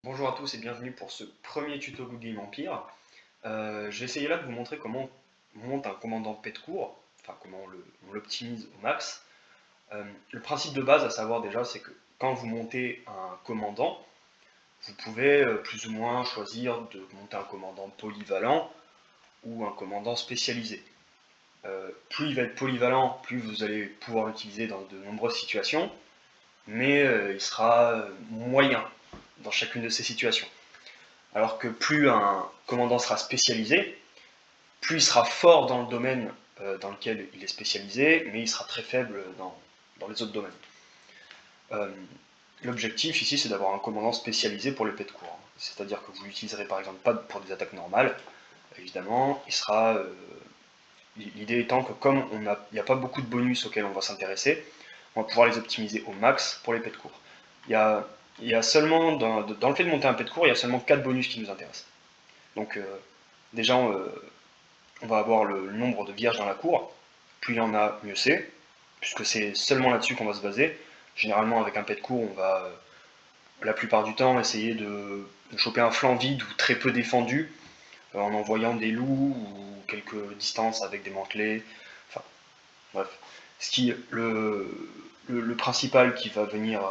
Bonjour à tous et bienvenue pour ce premier tuto Good Game Empire. Je vais essayer là de vous montrer comment on monte un commandant pet court, enfin comment on l'optimise au max. Le principe de base à savoir déjà, c'est que quand vous montez un commandant, vous pouvez plus ou moins choisir de monter un commandant polyvalent ou un commandant spécialisé. Plus il va être polyvalent, plus vous allez pouvoir l'utiliser dans de nombreuses situations, mais il sera moyen dans chacune de ces situations. Alors que plus un commandant sera spécialisé, plus il sera fort dans le domaine dans lequel il est spécialisé, mais il sera très faible dans les autres domaines. Euh, L'objectif ici, c'est d'avoir un commandant spécialisé pour les pets courts. C'est-à-dire que vous l'utiliserez par exemple pas pour des attaques normales, évidemment, il sera. L'idée étant que comme il n'y a pas beaucoup de bonus auxquels on va s'intéresser, on va pouvoir les optimiser au max pour les pets courts. Il y a seulement, dans le fait de monter un pet court, il y a seulement 4 bonus qui nous intéressent. Donc déjà, on va avoir le nombre de vierges dans la cour. Plus il y en a, mieux c'est, puisque c'est seulement là-dessus qu'on va se baser. Généralement, avec un pet court, on va la plupart du temps essayer de choper un flanc vide ou très peu défendu, en envoyant des loups ou quelques distances avec des mantelets. Enfin, bref. Le principal qui va venir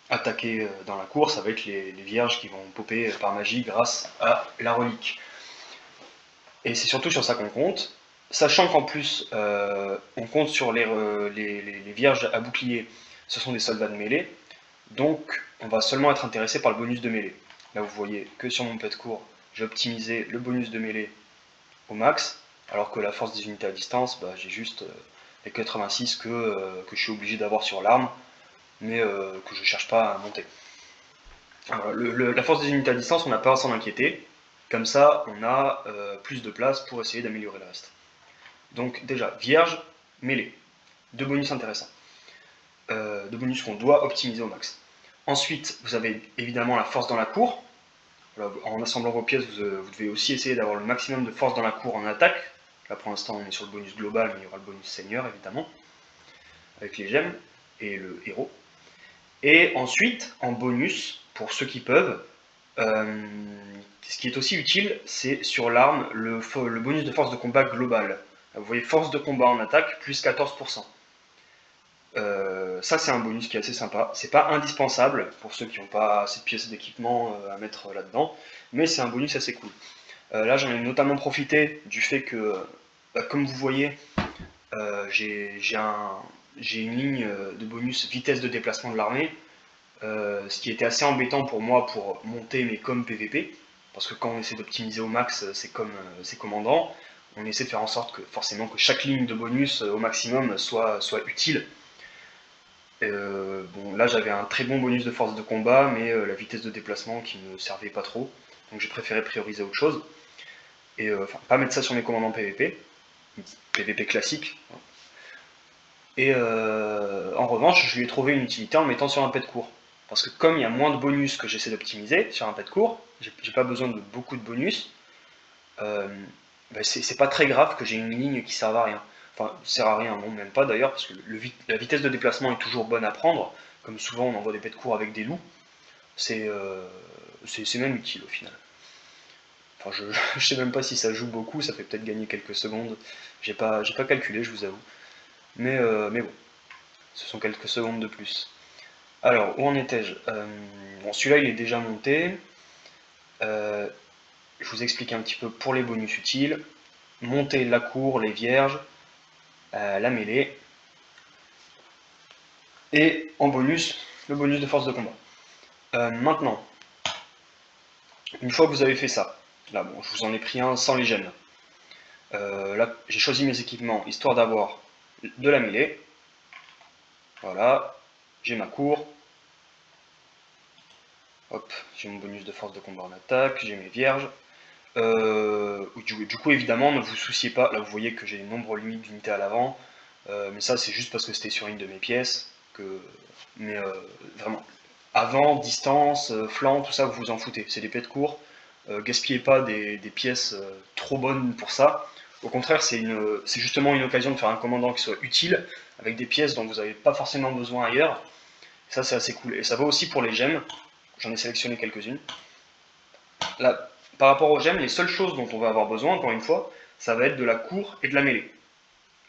attaquer dans la cour, ça va être les vierges qui vont popper par magie grâce à la relique. Et c'est surtout sur ça qu'on compte, sachant qu'en plus on compte sur les vierges à bouclier, ce sont des soldats de mêlée, donc on va seulement être intéressé par le bonus de mêlée. Là vous voyez que sur mon pet court, j'ai optimisé le bonus de mêlée au max, alors que la force des unités à distance, j'ai juste les 86 que je suis obligé d'avoir sur l'arme, mais que je ne cherche pas à monter. Alors, la force des unités à distance, on n'a pas à s'en inquiéter. Comme ça, on a plus de place pour essayer d'améliorer le reste. Donc déjà, vierge, mêlée. Deux bonus intéressants. Deux bonus qu'on doit optimiser au max. Ensuite, vous avez évidemment la force dans la cour. Alors, en assemblant vos pièces, vous devez aussi essayer d'avoir le maximum de force dans la cour en attaque. Là pour l'instant on est sur le bonus global, mais il y aura le bonus seigneur évidemment, avec les gemmes et le héros. Et ensuite, en bonus, pour ceux qui peuvent, ce qui est aussi utile, c'est sur l'arme le bonus de force de combat global. Vous voyez, force de combat en attaque, plus 14%. Ça, c'est un bonus qui est assez sympa. C'est pas indispensable pour ceux qui n'ont pas assez de pièces d'équipement à mettre là-dedans, mais c'est un bonus assez cool. Là, j'en ai notamment profité du fait que, comme vous voyez, j'ai une ligne de bonus vitesse de déplacement de l'armée, ce qui était assez embêtant pour moi pour monter mes coms PVP, parce que quand on essaie d'optimiser au max ces commandants, on essaie de faire en sorte que forcément que chaque ligne de bonus au maximum soit utile. Bon, là j'avais un très bon bonus de force de combat, mais la vitesse de déplacement qui ne me servait pas trop, donc j'ai préféré prioriser autre chose, et enfin pas mettre ça sur mes commandants PVP, PVP classique. Et en revanche, je lui ai trouvé une utilité en le mettant sur un pet court. Parce que comme il y a moins de bonus que j'essaie d'optimiser sur un pet court, j'ai pas besoin de beaucoup de bonus, euh, c'est pas très grave que j'ai une ligne qui sert à rien. Enfin, sert à rien, non, même pas d'ailleurs, parce que la vitesse de déplacement est toujours bonne à prendre. Comme souvent on envoie des pets courts avec des loups, c'est même utile au final. Enfin, je sais même pas si ça joue beaucoup, ça fait peut-être gagner quelques secondes. J'ai pas calculé, je vous avoue. Mais bon, ce sont quelques secondes de plus. Alors, où en étais-je bon, celui-là, il est déjà monté. Euh, je vous explique un petit peu pour les bonus utiles. Monter la cour, les vierges, la mêlée. Et en bonus, le bonus de force de combat. Maintenant, une fois que vous avez fait ça, là, bon, je vous en ai pris un sans les gemmes. Là, j'ai choisi mes équipements histoire d'avoir de la mêlée. Voilà, j'ai ma cour. Hop, j'ai mon bonus de force de combat en attaque, j'ai mes vierges. Du coup, évidemment, ne vous souciez pas. Là, vous voyez que j'ai les nombres limites d'unités à l'avant. Mais ça, c'est juste parce que c'était sur une de mes pièces. Mais vraiment, avant, distance, flanc, tout ça, vous vous en foutez. C'est des pets courts. Gaspillez pas des pièces trop bonnes pour ça. Au contraire, c'est justement une occasion de faire un commandant qui soit utile, avec des pièces dont vous n'avez pas forcément besoin ailleurs. Ça, c'est assez cool. Et ça va aussi pour les gemmes. j'en ai sélectionné quelques-unes. Là, par rapport aux gemmes, les seules choses dont on va avoir besoin, encore une fois, ça va être de la cour et de la mêlée.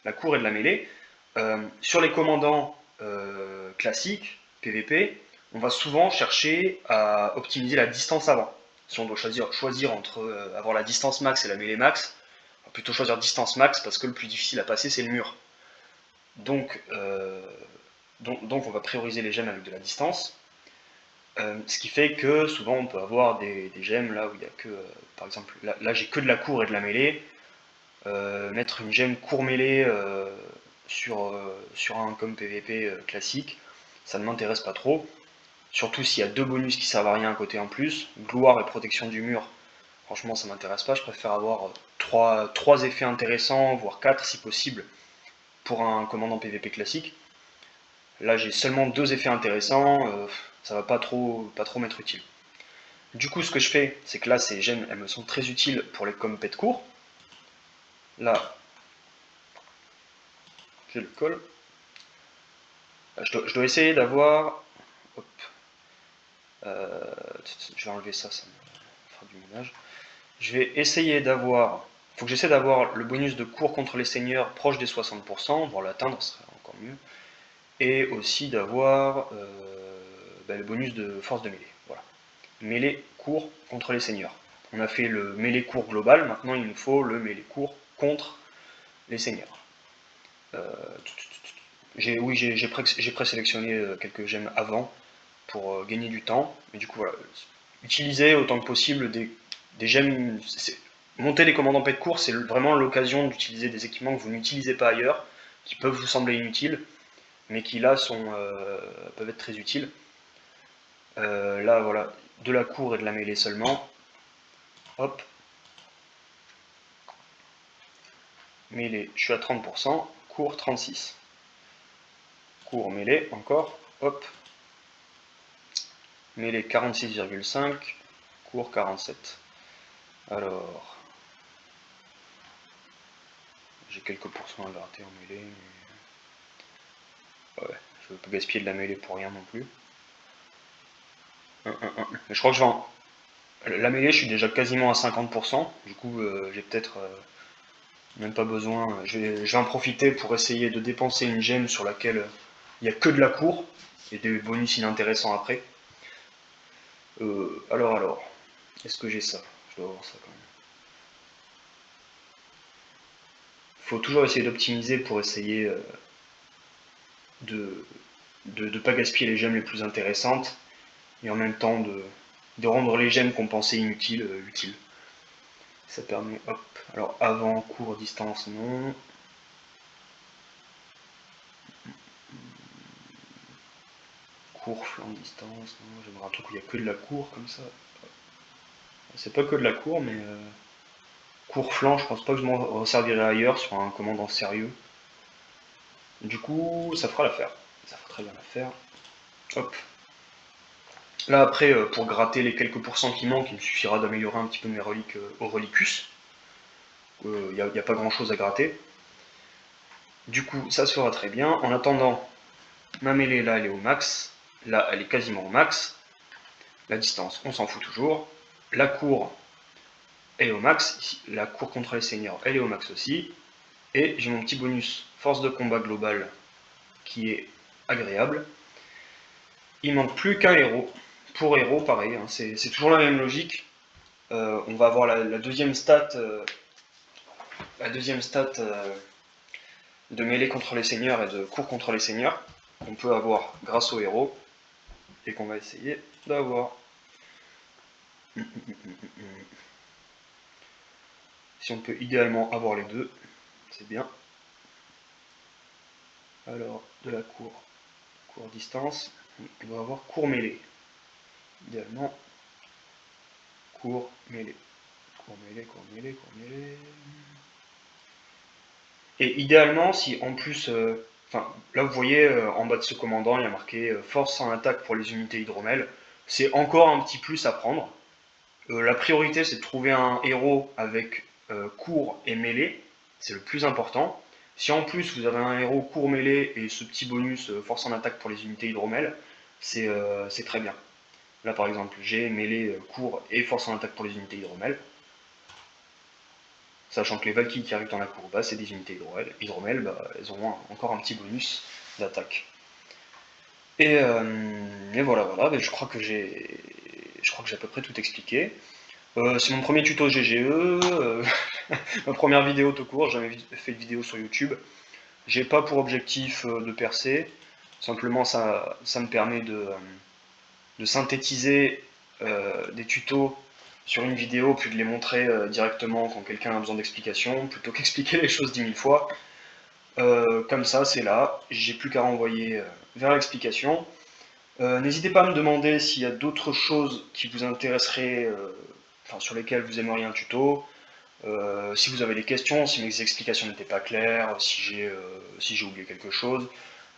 La cour et de la mêlée, sur les commandants classiques, PVP, on va souvent chercher à optimiser la distance avant. Si on doit choisir entre avoir la distance max et la mêlée max, on va plutôt choisir distance max parce que le plus difficile à passer c'est le mur. Donc on va prioriser les gemmes avec de la distance. Ce qui fait que souvent on peut avoir des gemmes là où il n'y a que, par exemple, là j'ai que de la cour et de la mêlée. Mettre une gemme cour mêlée sur un com PVP classique, ça ne m'intéresse pas trop. Surtout s'il y a deux bonus qui servent à rien à côté en plus, gloire et protection du mur, franchement ça m'intéresse pas, je préfère avoir trois effets intéressants, voire 4 si possible, pour un commandant PVP classique. Là j'ai seulement 2 effets intéressants, ça va pas trop m'être utile. Du coup ce que je fais, c'est que là ces gemmes elles me sont très utiles pour les com pet court. Là, je le colle. Je dois essayer d'avoir... je vais enlever ça, ça me fera du ménage. Je vais essayer d'avoir... Il faut que j'essaie d'avoir le bonus de cours contre les seigneurs proche des 60%, voire l'atteindre, ce serait encore mieux. Et aussi d'avoir le bonus de force de mêlée. Voilà. Mêlée cours contre les seigneurs. On a fait le mêlée cours global, maintenant il nous faut le mêlée cours contre les seigneurs. J'ai présélectionné quelques gemmes avant pour gagner du temps. Mais du coup, voilà, utilisez autant que possible des gemmes. Monter les commandants pet court, c'est vraiment l'occasion d'utiliser des équipements que vous n'utilisez pas ailleurs, qui peuvent vous sembler inutiles, mais qui là peuvent être très utiles. Là, voilà, de la cour et de la mêlée seulement. Hop. Mêlée, je suis à 30%. Cour, 36%. Cour, mêlée, encore. Hop. Mêlée 46,5, cours 47. Alors, j'ai quelques pourcents à gratter en mêlée, mais ouais, je veux pas gaspiller de la mêlée pour rien non plus. Mais je crois que la mêlée, je suis déjà quasiment à 50%, du coup j'ai peut-être même pas besoin. Je vais en profiter pour essayer de dépenser une gemme sur laquelle il n'y a que de la cour et des bonus inintéressants après. Alors, est-ce que j'ai ça? Je dois avoir ça quand même. Faut toujours essayer d'optimiser pour essayer de ne pas gaspiller les gemmes les plus intéressantes et en même temps de rendre les gemmes qu'on pensait inutiles utiles. Ça permet, hop, alors avant, court, distance, non. Court, flanc, distance, non. J'aimerais un truc où il n'y a que de la cour comme ça. C'est pas que de la cour, mais court, flanc, je pense pas que je m'en resservirai ailleurs sur un commandant sérieux. Du coup, ça fera l'affaire. Ça fera très bien l'affaire. Hop. Là après, pour gratter les quelques pourcents qui manquent, il me suffira d'améliorer un petit peu mes reliques au relicus. Il n'y a pas grand chose à gratter. Du coup, ça se fera très bien. En attendant, ma mêlée là, elle est au max. Là, elle est quasiment au max. La distance, on s'en fout toujours. La cour est au max. Ici, la cour contre les seigneurs, elle est au max aussi. Et j'ai mon petit bonus force de combat global qui est agréable. Il manque plus qu'un héros. Pour héros, pareil, hein, c'est toujours la même logique. On va avoir la deuxième stat, de mêlée contre les seigneurs et de cour contre les seigneurs qu'on peut avoir grâce au héros et qu'on va essayer d'avoir. Si on peut idéalement avoir les deux, c'est bien. Alors, de la cour distance, on va avoir cour mêlée. Idéalement, cour mêlée. Cour mêlée. Et idéalement, si en plus, là vous voyez en bas de ce commandant, il y a marqué force en attaque pour les unités hydromel. C'est encore un petit plus à prendre. La priorité, c'est de trouver un héros avec court et mêlée. C'est le plus important. Si en plus vous avez un héros court mêlée et ce petit bonus force en attaque pour les unités hydromel, c'est très bien. Là par exemple, j'ai mêlée, cours et force en attaque pour les unités hydromel. Sachant que les Valkyries qui arrivent dans la cour basse, c'est des unités hydromel, bah, elles auront encore un petit bonus d'attaque. Et voilà, voilà, je crois que j'ai à peu près tout expliqué. C'est mon premier tuto GGE, ma première vidéo tout court, j'ai jamais fait de vidéo sur YouTube. J'ai pas pour objectif de percer, simplement ça me permet de synthétiser des tutos sur une vidéo, puis de les montrer directement quand quelqu'un a besoin d'explications, plutôt qu'expliquer les choses 10 000 fois. Comme ça, c'est là, j'ai plus qu'à renvoyer vers l'explication. N'hésitez pas à me demander s'il y a d'autres choses qui vous intéresseraient, enfin, sur lesquelles vous aimeriez un tuto. Si vous avez des questions, si mes explications n'étaient pas claires, si j'ai oublié quelque chose.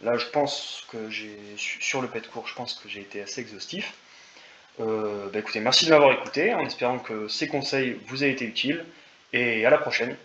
Là, je pense que sur le pet court, je pense que j'ai été assez exhaustif. Écoutez, merci de m'avoir écouté, en espérant que ces conseils vous aient été utiles, et à la prochaine.